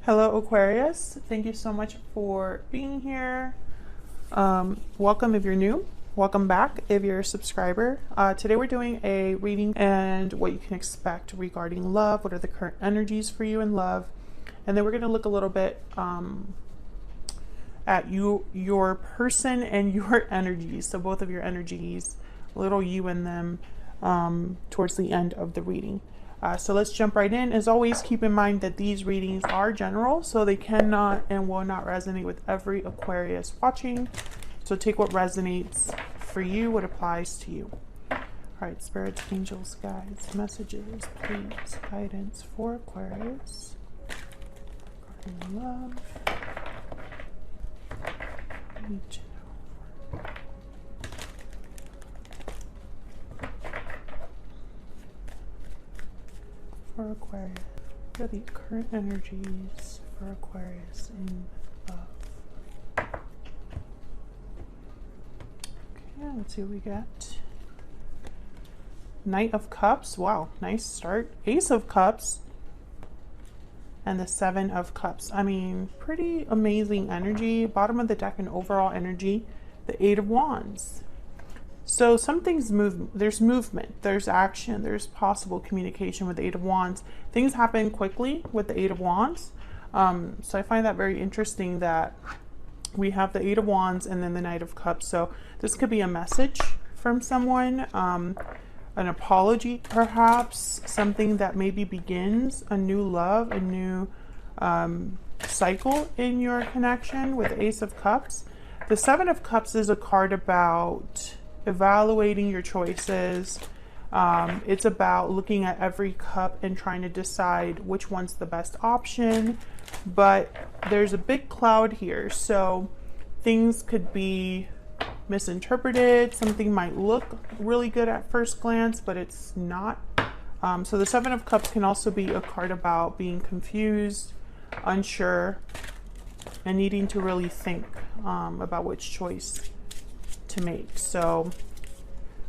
Hello, Aquarius. Thank you so much for being here. Welcome if you're new. Welcome back if you're a subscriber. Today we're doing a reading and what you can expect regarding love. What are the current energies for you in love? And then we're going to look a little bit at your person and your energies. So both of your energies, a little you and them towards the end of the reading. So let's jump right in. As always, keep in mind that these readings are general, so they cannot and will not resonate with every Aquarius watching. So take what resonates for you, what applies to you. All right, spirits, angels, guides, messages, please, guidance for Aquarius. Regarding love. Need to know for Aquarius. What are the current energies for Aquarius in love? Okay, let's see what we get. Knight of Cups. Wow, nice start. Ace of Cups. And the Seven of Cups. I mean, pretty amazing energy. Bottom of the deck and overall energy. The Eight of Wands. So something's there's movement, there's action, there's possible communication with the Eight of Wands. Things happen quickly with the Eight of Wands. So I find that very interesting that we have the Eight of Wands and then the Knight of Cups. So this could be a message from someone, an apology perhaps, something that maybe begins a new love, a new cycle in your connection with the Ace of Cups. The Seven of Cups is a card about evaluating your choices. It's about looking at every cup and trying to decide which one's the best option, but there's a big cloud here, so things could be misinterpreted. Something might look really good at first glance, but it's not. So the Seven of Cups can also be a card about being confused, unsure, and needing to really think about which choice to make. So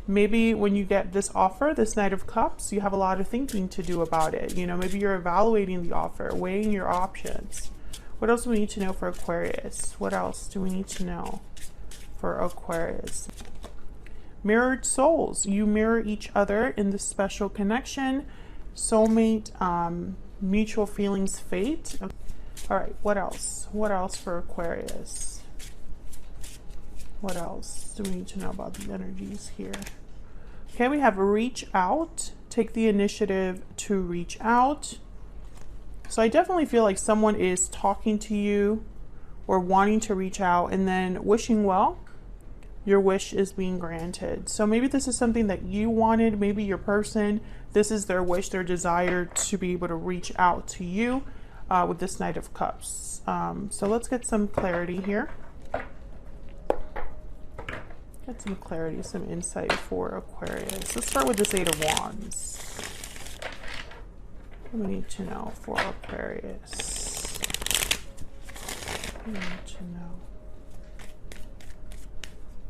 maybe when you get this offer, this Knight of Cups, you have a lot of thinking to do about it. You know, maybe you're evaluating the offer, weighing your options. What else do we need to know for Aquarius? What else do we need to know for Aquarius? Mirrored souls. You mirror each other in this special connection. Soulmate, mutual feelings, fate. All right, what else? What else for Aquarius? What else do we need to know about the energies here? Okay, we have reach out. Take the initiative to reach out. So I definitely feel like someone is talking to you or wanting to reach out and then wishing well. Your wish is being granted. So maybe this is something that you wanted. Maybe your person, this is their wish, their desire to be able to reach out to you with this Knight of Cups. So let's get some clarity here. Get some clarity, some insight for Aquarius. Let's start with this Eight of Wands. What do we need to know for Aquarius? What do we need to know?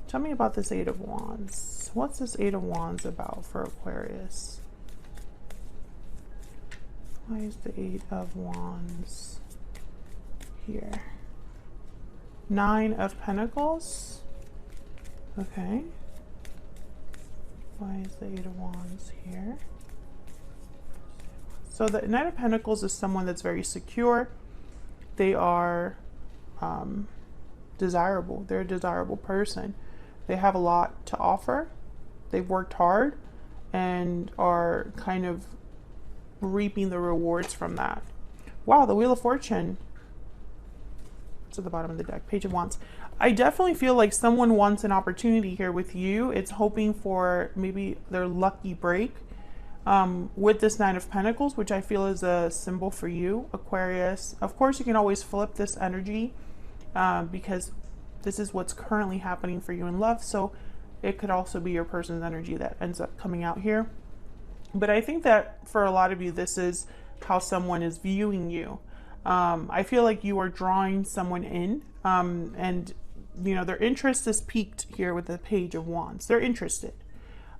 Tell me about this Eight of Wands. What's this Eight of Wands about for Aquarius? Why is the Eight of Wands here? Nine of Pentacles. Okay. Why is the Eight of Wands here? So the Knight of Pentacles is someone that's very secure. They are desirable. They're a desirable person. They have a lot to offer. They've worked hard and are kind of reaping the rewards from that. Wow, the Wheel of Fortune. It's at the bottom of the deck. Page of Wands. I definitely feel like someone wants an opportunity here with you. It's hoping for maybe their lucky break with this Nine of Pentacles, which I feel is a symbol for you, Aquarius. Of course, you can always flip this energy because this is what's currently happening for you in love. So it could also be your person's energy that ends up coming out here. But I think that for a lot of you, this is how someone is viewing you. I feel like you are drawing someone in and you know, their interest is piqued here with the Page of Wands. They're interested.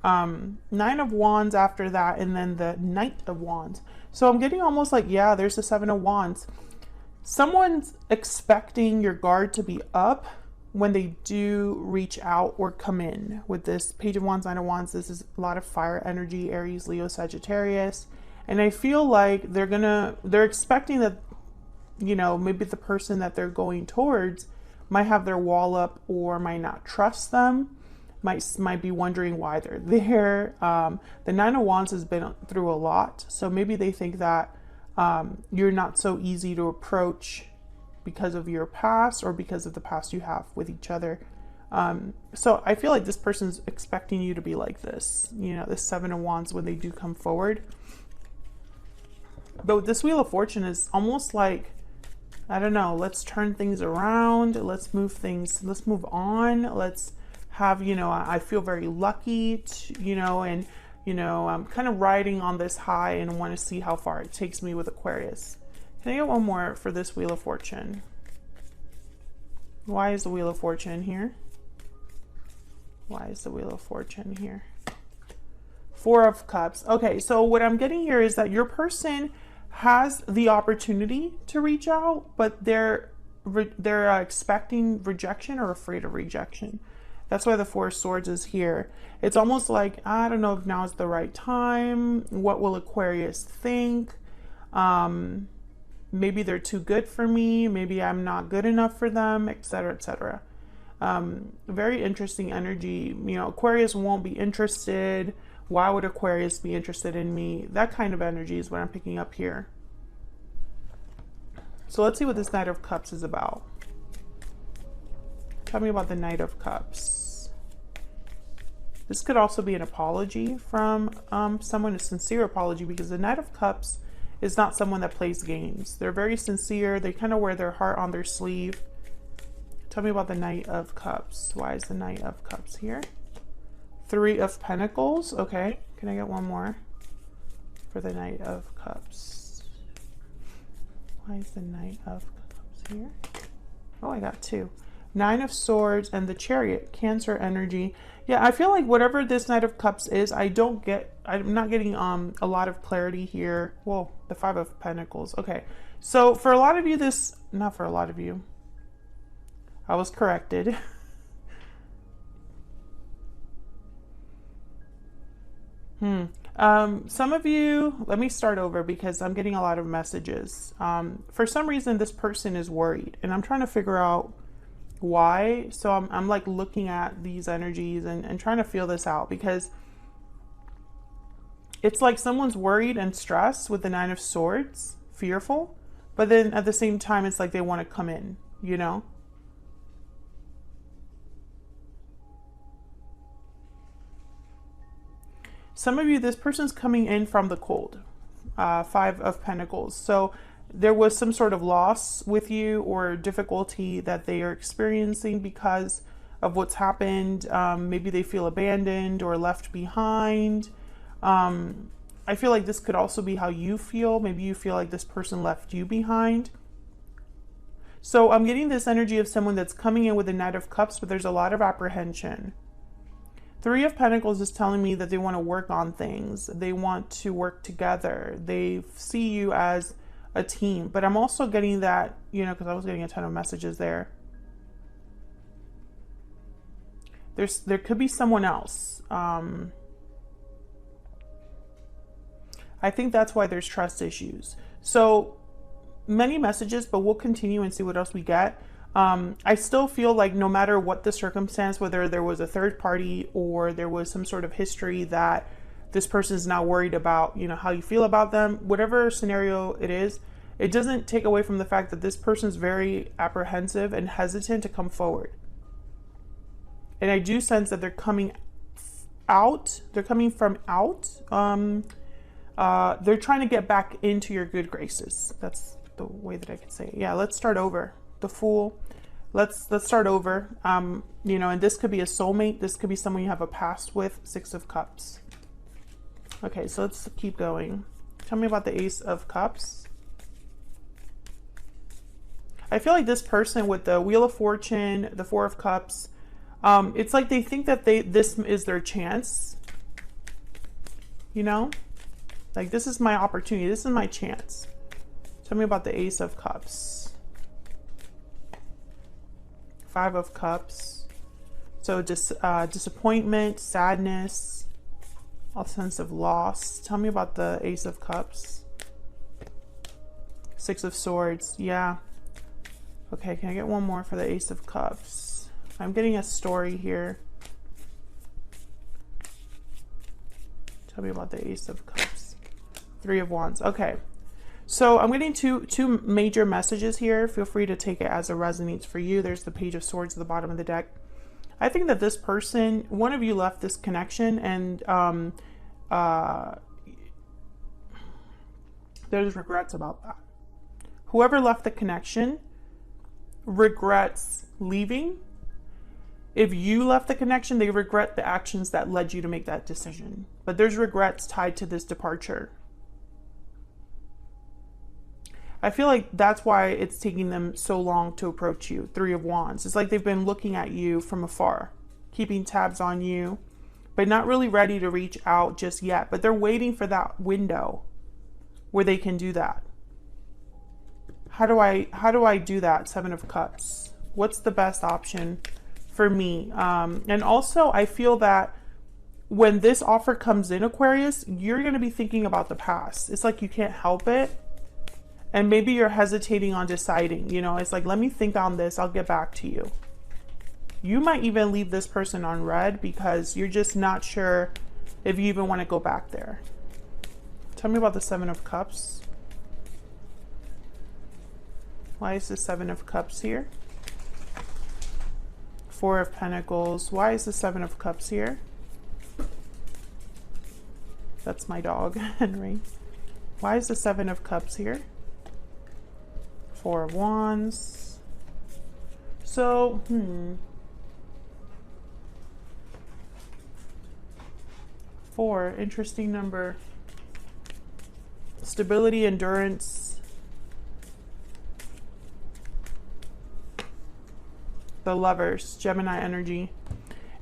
Nine of Wands after that, and then the Knight of Wands. So I'm getting almost like, yeah, there's the Seven of Wands. Someone's expecting your guard to be up when they do reach out or come in. With this Page of Wands, Nine of Wands, this is a lot of fire energy, Aries, Leo, Sagittarius. And I feel like they're expecting that, you know, maybe the person that they're going towards might have their wall up or might not trust them, might be wondering why they're there. The Nine of Wands has been through a lot, so maybe they think that you're not so easy to approach because of your past or because of the past you have with each other. So I feel like this person's expecting you to be like this, you know, the Seven of Wands when they do come forward. But with this Wheel of Fortune is almost like, I don't know, let's turn things around, let's move on, let's have, you know, I feel very lucky to, you know, and, you know, I'm kind of riding on this high and want to see how far it takes me with Aquarius. Can I get one more for this Wheel of Fortune? Why is the Wheel of Fortune here? Why is the Wheel of Fortune here? Four of Cups. Okay, so what I'm getting here is that your person has the opportunity to reach out, but they're expecting rejection or afraid of rejection. That's why the Four of Swords is here. It's almost like, I don't know if now is the right time. What will Aquarius think? Maybe they're too good for me. Maybe I'm not good enough for them, etc., etc. Very interesting energy. You know, Aquarius won't be interested. Why would Aquarius be interested in me? That kind of energy is what I'm picking up here. So let's see what this Knight of Cups is about. Tell me about the Knight of Cups. This could also be an apology from someone, a sincere apology, because the Knight of Cups is not someone that plays games. They're very sincere. They kind of wear their heart on their sleeve. Tell me about the Knight of Cups. Why is the Knight of Cups here? Three of Pentacles. Okay. Can I get one more for the Knight of Cups? Why is the Knight of Cups here? Oh, I got two. Nine of Swords and the Chariot, Cancer energy. Yeah, I feel like whatever this Knight of Cups is, I'm not getting a lot of clarity here. Whoa, the Five of Pentacles. Okay. So for a lot of you, not for a lot of you. I was corrected. Some of you, let me start over because I'm getting a lot of messages. For some reason, this person is worried and I'm trying to figure out why. So I'm like looking at these energies and trying to feel this out, because it's like someone's worried and stressed with the Nine of Swords, fearful, but then at the same time, it's like they want to come in, you know? Some of you, this person's coming in from the cold. Five of Pentacles. So there was some sort of loss with you or difficulty that they are experiencing because of what's happened. Maybe they feel abandoned or left behind. I feel like this could also be how you feel. Maybe you feel like this person left you behind. So I'm getting this energy of someone that's coming in with the Knight of Cups, but there's a lot of apprehension. Three of Pentacles is telling me that they want to work on things. They want to work together. They see you as a team. But I'm also getting that, you know, because I was getting a ton of messages there. There could be someone else. I think that's why there's trust issues. So many messages, but we'll continue and see what else we get. I still feel like no matter what the circumstance, whether there was a third party or there was some sort of history that this person is now worried about, you know, how you feel about them, whatever scenario it is, it doesn't take away from the fact that this person is very apprehensive and hesitant to come forward. And I do sense that they're coming out. They're coming from out. They're trying to get back into your good graces. That's the way that I could say it. Yeah, let's start over. The Fool. Let's start over. You know, and this could be a soulmate. This could be someone you have a past with. Six of Cups. Okay, so let's keep going. Tell me about the Ace of Cups. I feel like this person with the Wheel of Fortune, the Four of Cups, it's like they think that this is their chance. You know? Like, this is my opportunity. This is my chance. Tell me about the Ace of Cups. Five of Cups. So disappointment, sadness, a sense of loss. Tell me about the Ace of Cups. Six of Swords. Yeah. Okay, can I get one more for the Ace of Cups? I'm getting a story here. Tell me about the Ace of Cups. Three of Wands. Okay. So I'm getting two major messages here. Feel free to take it as it resonates for you. There's the Page of Swords at the bottom of the deck. I think that this person, one of you left this connection, and there's regrets about that. Whoever left the connection regrets leaving. If you left the connection, they regret the actions that led you to make that decision. But there's regrets tied to this departure. I feel like that's why it's taking them so long to approach you. Three of Wands. It's like they've been looking at you from afar, keeping tabs on you, but not really ready to reach out just yet. But they're waiting for that window where they can do that. How do I do that? Seven of Cups. What's the best option for me? And also, I feel that when this offer comes in, Aquarius, you're going to be thinking about the past. It's like you can't help it. And maybe you're hesitating on deciding, you know, it's like, let me think on this. I'll get back to you. You might even leave this person on red because you're just not sure if you even want to go back there. Tell me about the Seven of Cups. Why is the Seven of Cups here? Four of Pentacles. Why is the Seven of Cups here? That's my dog, Henry. Why is the Seven of Cups here? Four of Wands. So, Four, interesting number. Stability, endurance. The Lovers, Gemini energy.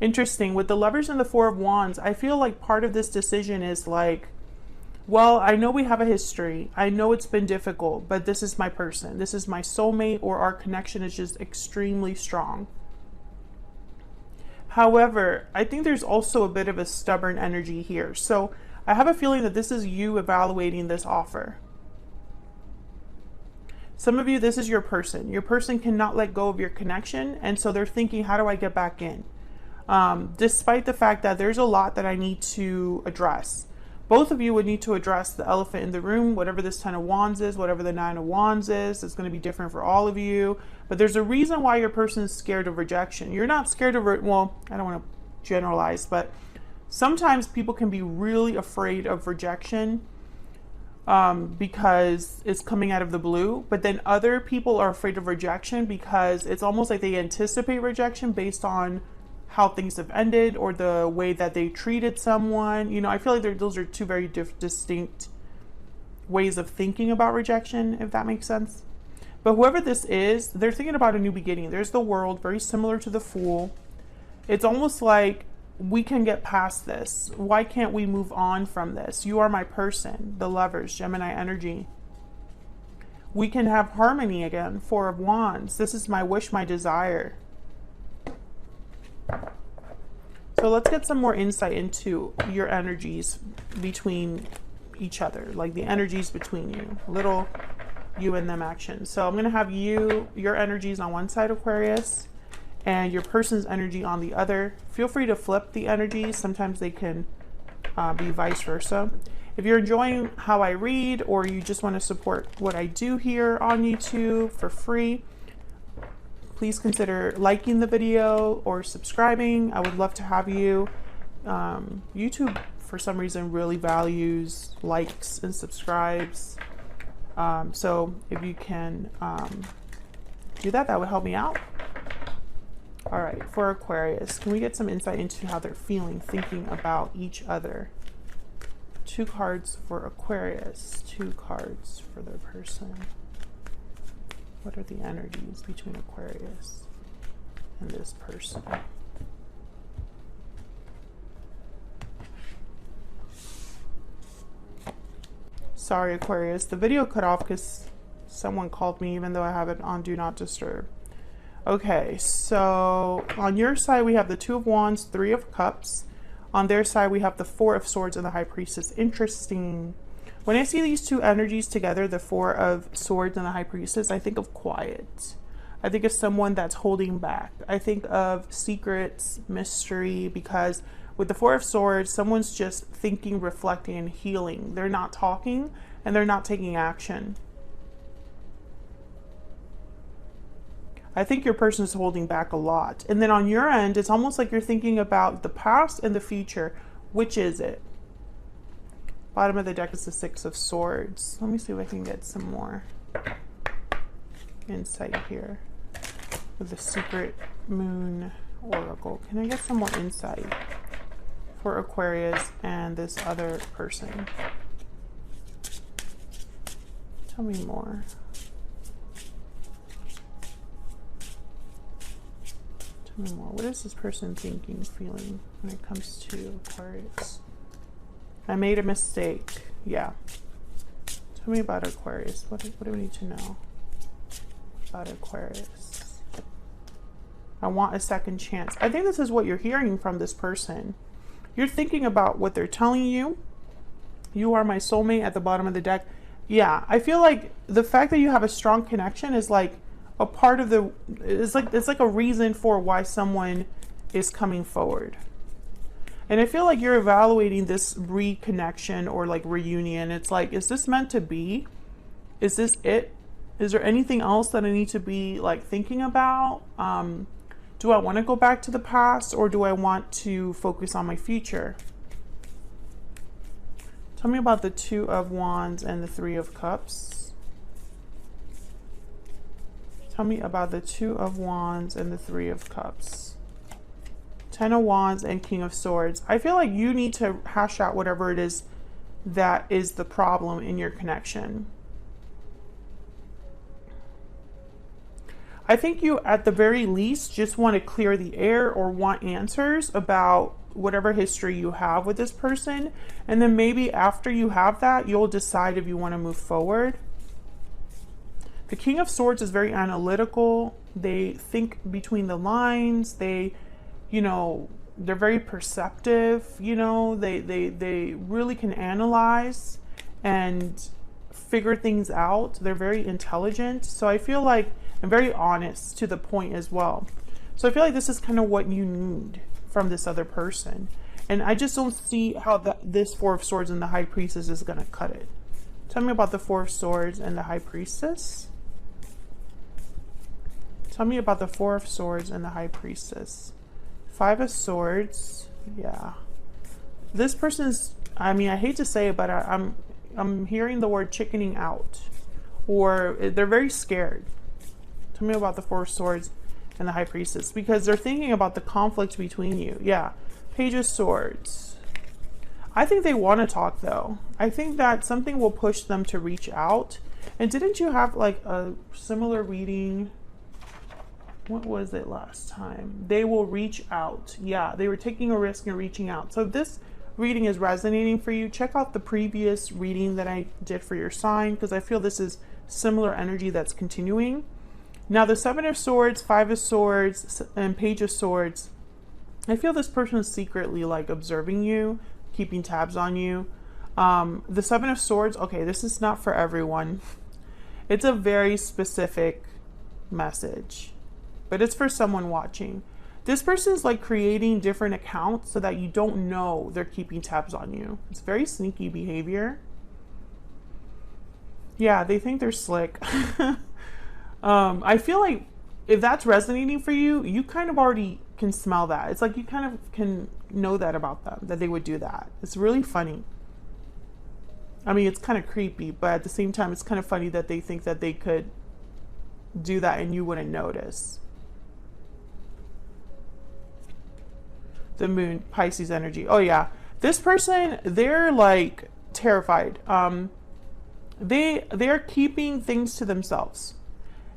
Interesting. With the Lovers and the Four of Wands, I feel like part of this decision is like, well, I know we have a history. I know it's been difficult, but this is my person. This is my soulmate, or our connection is just extremely strong. However, I think there's also a bit of a stubborn energy here. So I have a feeling that this is you evaluating this offer. Some of you, this is your person. Your person cannot let go of your connection. And so they're thinking, how do I get back in? Despite the fact that there's a lot that I need to address. Both of you would need to address the elephant in the room, whatever this Ten of Wands is, whatever the Nine of Wands is. It's going to be different for all of you. But there's a reason why your person is scared of rejection. You're not scared of, well, I don't want to generalize, but sometimes people can be really afraid of rejection because it's coming out of the blue. But then other people are afraid of rejection because it's almost like they anticipate rejection based on how things have ended or the way that they treated someone. You know, I feel like those are two very distinct ways of thinking about rejection, if that makes sense. But whoever this is, they're thinking about a new beginning. There's the World, very similar to the Fool. It's almost like, we can get past this. Why can't we move on from this? You are my person. The Lovers, Gemini energy. We can have harmony again. Four of Wands. This is my wish, my desire. So let's get some more insight into your energies between each other, like the energies between you, little you and them action. So I'm going to have your energies on one side, Aquarius, and your person's energy on the other. Feel free to flip the energies. Sometimes they can be vice versa. If you're enjoying how I read, or you just want to support what I do here on YouTube for free, please consider liking the video or subscribing. I would love to have you. YouTube, for some reason, really values likes and subscribes. So if you can do that, that would help me out. All right, for Aquarius, can we get some insight into how they're feeling, thinking about each other? Two cards for Aquarius, two cards for their person. What are the energies between Aquarius and this person? Sorry, Aquarius, the video cut off because someone called me, even though I have it on Do Not Disturb. Okay, so on your side we have the Two of Wands, Three of Cups. On their side we have the Four of Swords and the High Priestess. Interesting. When I see these two energies together, the Four of Swords and the High Priestess, I think of quiet. I think of someone that's holding back. I think of secrets, mystery, because with the Four of Swords, someone's just thinking, reflecting, and healing. They're not talking and they're not taking action. I think your person is holding back a lot. And then on your end, it's almost like you're thinking about the past and the future. Which is it? Bottom of the deck is the Six of Swords. Let me see if I can get some more insight here with the Secret Moon Oracle. Can I get some more insight for Aquarius and this other person? Tell me more. Tell me more. What is this person thinking, feeling when it comes to Aquarius? I made a mistake. Yeah. Tell me about Aquarius. What do we need to know about Aquarius? I want a second chance. I think this is what you're hearing from this person. You're thinking about what they're telling you. You are my soulmate at the bottom of the deck. Yeah, I feel like the fact that you have a strong connection is like a part of the, it's like a reason for why someone is coming forward. And I feel like you're evaluating this reconnection or like reunion. It's like, is this meant to be? Is this it? Is there anything else that I need to be like thinking about? Do I want to go back to the past, or do I want to focus on my future? Tell me about the Two of Wands and the Three of Cups. Tell me about the Two of Wands and the Three of Cups. Ten of Wands and King of Swords. I feel like you need to hash out whatever it is that is the problem in your connection. I think you, at the very least, just want to clear the air or want answers about whatever history you have with this person. And then maybe after you have that, you'll decide if you want to move forward. The King of Swords is very analytical. They think between the lines. They, you know, they're very perceptive. You know, they really can analyze and figure things out. They're very intelligent. So I feel like, and very honest to the point as well. So I feel like this is kind of what you need from this other person. And I just don't see how this Four of Swords and the High Priestess is going to cut it. Tell me about the Four of Swords and the High Priestess. Tell me about the Four of Swords and the High Priestess. Five of Swords. Yeah. This person's, I mean, I hate to say it, but I'm hearing the word chickening out. Or they're very scared. Tell me about the Four of Swords and the High Priestess, because they're thinking about the conflict between you. Yeah. Page of Swords. I think they want to talk, though. I think that something will push them to reach out. And didn't you have like a similar reading? What was it last time? They will reach out. Yeah, they were taking a risk and reaching out. So if this reading is resonating for you, check out the previous reading that I did for your sign, because I feel this is similar energy that's continuing. Now the Seven of Swords, Five of Swords, and Page of Swords, I feel this person is secretly like observing you, keeping tabs on you. The Seven of Swords, okay, this is not for everyone. It's a very specific message, but it's for someone watching. This person's like creating different accounts so that you don't know they're keeping tabs on you. It's very sneaky behavior. Yeah, they think they're slick. I feel like if that's resonating for you, you kind of already can smell that. It's like you kind of can know that about them, that they would do that. It's really funny. I mean, it's kind of creepy, but at the same time, it's kind of funny that they think that they could do that and you wouldn't notice. The Moon, Pisces energy. Oh yeah, this person, they're like terrified. They're keeping things to themselves.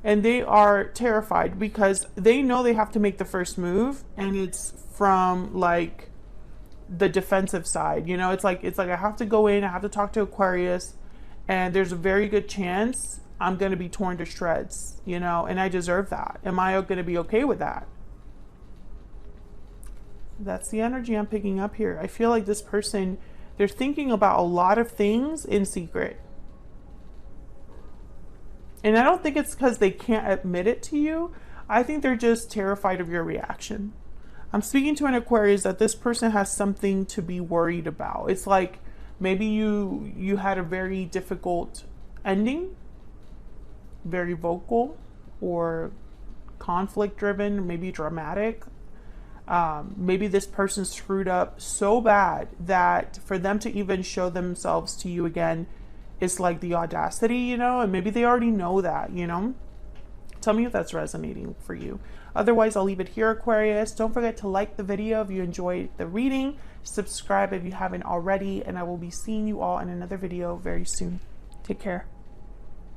And they are terrified because they know they have to make the first move, and it's from like the defensive side. You know, it's like I have to go in, I have to talk to Aquarius, and there's a very good chance I'm going to be torn to shreds, you know, and I deserve that. Am I going to be okay with that? That's the energy I'm picking up here. I feel like this person, they're thinking about a lot of things in secret. And I don't think it's because they can't admit it to you. I think they're just terrified of your reaction. I'm speaking to an Aquarius that this person has something to be worried about. It's like maybe you had a very difficult ending, very vocal or conflict driven, maybe dramatic. Maybe this person screwed up so bad that for them to even show themselves to you again, it's like the audacity, you know, and maybe they already know that, you know. Tell me if that's resonating for you. Otherwise, I'll leave it here, Aquarius. Don't forget to like the video if you enjoyed the reading. Subscribe if you haven't already, and I will be seeing you all in another video very soon. Take care.